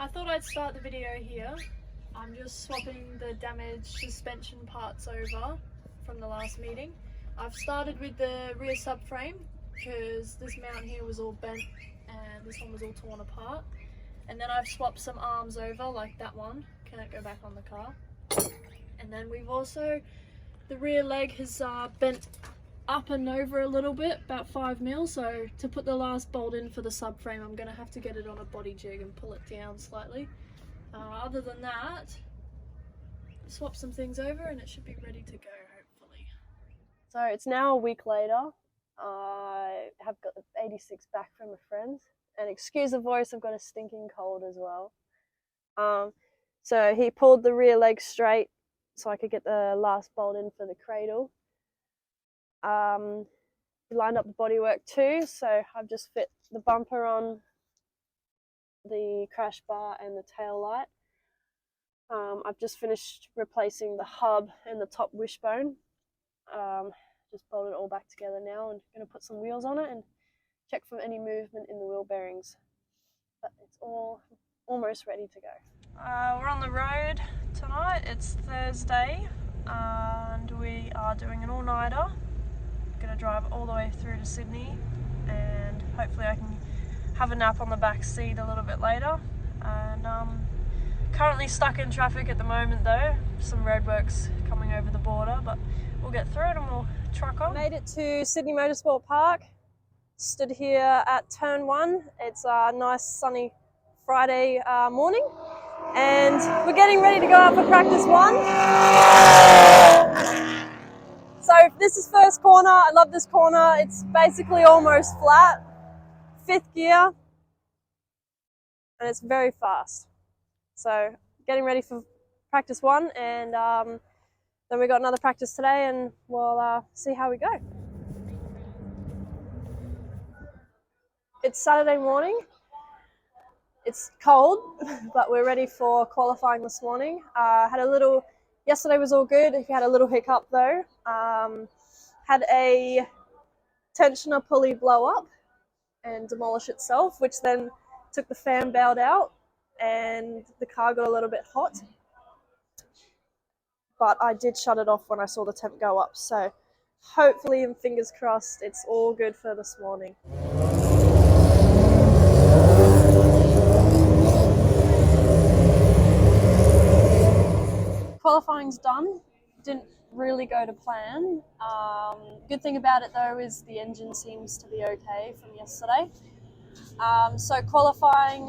I thought I'd start the video here. I'm just swapping the damaged suspension parts over from the last meeting. I've started with the rear subframe because this mount here was all bent and this one was all torn apart. And then I've swapped some arms over, like that one, can't go back on the car. And then we've also, the rear leg has bent up and over a little bit, about 5 mil, so to put the last bolt in for the subframe I'm going to have to get it on a body jig and pull it down slightly. Other than that, swap some things over and it should be ready to go, hopefully. So it's now a week later. I have got the 86 back from a friend, and excuse the voice, I've got a stinking cold as well. So he pulled the rear leg straight so I could get the last bolt in for the cradle. He lined up the bodywork too, so I've just fit the bumper on, the crash bar and the tail light. I've just finished replacing the hub and the top wishbone. Just bolted it all back together now and going to put some wheels on it and check for any movement in the wheel bearings. But it's all almost ready to go. We're on the road tonight. It's Thursday and we are doing an all-nighter. Going to drive all the way through to Sydney and hopefully I can have a nap on the back seat a little bit later. And currently stuck in traffic at the moment though. Some roadworks coming over the border, but we'll get through it and we'll truck on. Made it to Sydney Motorsport Park. Stood here at turn 1. It's a nice sunny Friday morning and we're getting ready to go out for practice 1. So this is first corner. I love this corner. It's basically almost flat. 5th gear and it's very fast. So getting ready for practice 1 and then we got another practice today and we'll see how we go. It's Saturday morning. It's cold, but we're ready for qualifying this morning. Yesterday was all good. He had a little hiccup though. Had a tensioner pulley blow up and demolish itself, which then took the fan belt out and the car got a little bit hot. But I did shut it off when I saw the temp go up. So hopefully, and fingers crossed, it's all good for this morning. Qualifying's done. Didn't really go to plan. Good thing about it though is the engine seems to be okay from yesterday. So qualified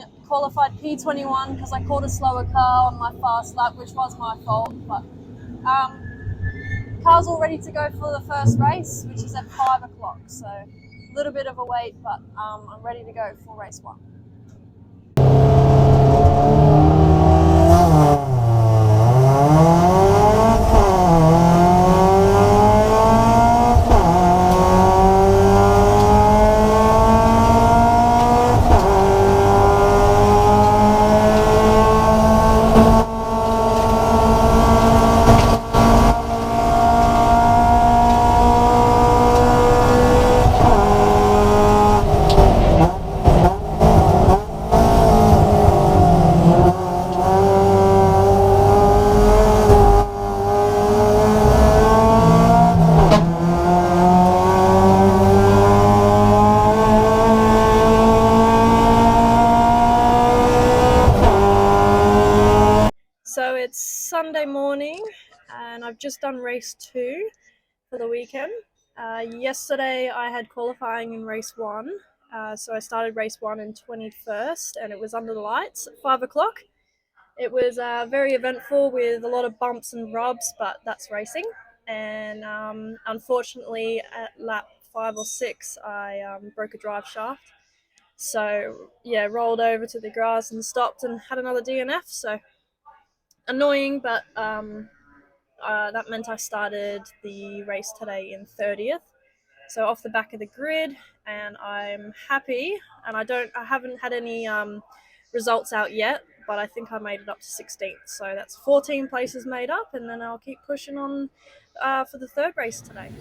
P21 because I caught a slower car on my fast lap, which was my fault. But car's all ready to go for the first race, which is at 5 o'clock. So a little bit of a wait, but I'm ready to go for race 1. So it's Sunday morning and I've just done race 2 for the weekend. Yesterday I had qualifying in race 1. So I started race 1 in 21st and it was under the lights at 5 o'clock. It was very eventful with a lot of bumps and rubs, but that's racing. And unfortunately at lap 5 or 6 I broke a drive shaft. So yeah, rolled over to the grass and stopped and had another DNF. So annoying, but that meant I started the race today in 30th. So off the back of the grid, and I'm happy. And I haven't had any results out yet, but I think I made it up to 16th. So that's 14 places made up, and then I'll keep pushing on for the 3rd race today.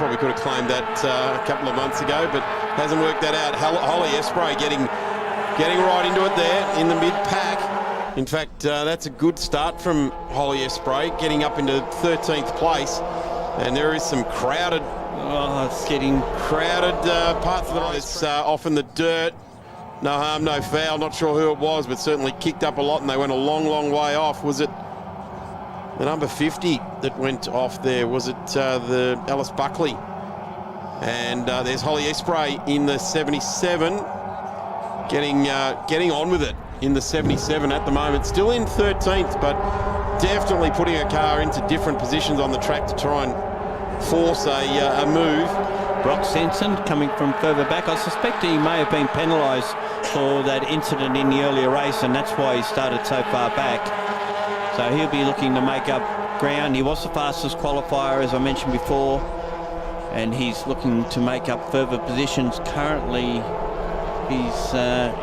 Probably could have claimed that a couple of months ago, but hasn't worked that out. Holly Espray getting right into it there in the mid-pack. In fact, that's a good start from Holly Espray, getting up into 13th place. And there is some crowded, it's getting crowded parts of the race. Off in the dirt. No harm, no foul. Not sure who it was, but certainly kicked up a lot, and they went a long, long way off. Was it the number 50 that went off there? Was it the Alice Buckley? And there's Holly Espray in the 77, getting on with it in the 77 at the moment. Still in 13th, but definitely putting her car into different positions on the track to try and force a move. Brock Sensen coming from further back. I suspect he may have been penalised for that incident in the earlier race, and that's why he started so far back. So he'll be looking to make up ground. He was the fastest qualifier, as I mentioned before, and he's looking to make up further positions. Currently, he's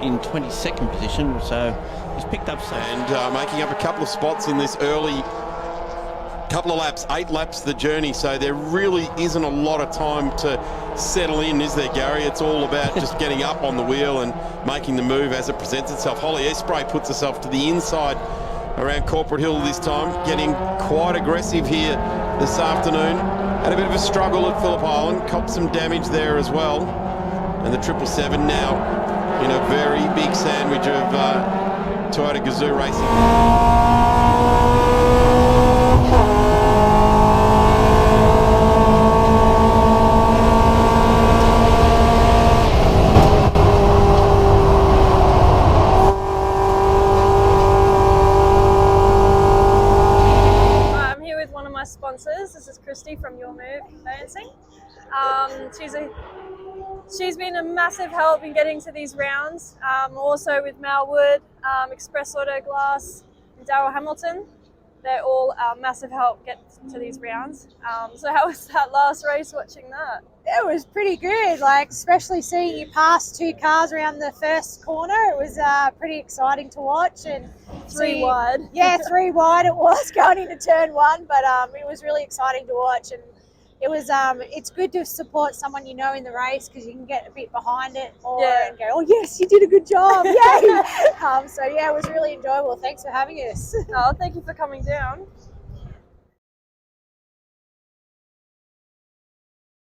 in 22nd position, so he's picked up some. And making up a couple of spots in this early couple of laps, 8 laps the journey, so there really isn't a lot of time to settle in, is there, Gary? It's all about just getting up on the wheel and making the move as it presents itself. Holly Espray puts herself to the inside around Corporate Hill this time, getting quite aggressive here this afternoon. Had a bit of a struggle at Phillip Island, copped some damage there as well. And the 777 now in a very big sandwich of Toyota Gazoo Racing. Sponsors. This is Christy from Your Move Conveyancing. She's been a massive help in getting to these rounds. Also with Mal Wood, Express Auto Glass, and Daryl Hamilton. They're all massive help get to these rounds. So how was that last race watching that? It was pretty good, like especially seeing you pass 2 cars around the first corner. It was pretty exciting to watch. And 3 wide. Yeah, 3 wide it was going into turn 1, but it was really exciting to watch. And it was it's good to support someone you know in the race, because you can get a bit behind it more and go, oh yes, you did a good job, yay! So yeah, it was really enjoyable. Thanks for having us. Oh, thank you for coming down.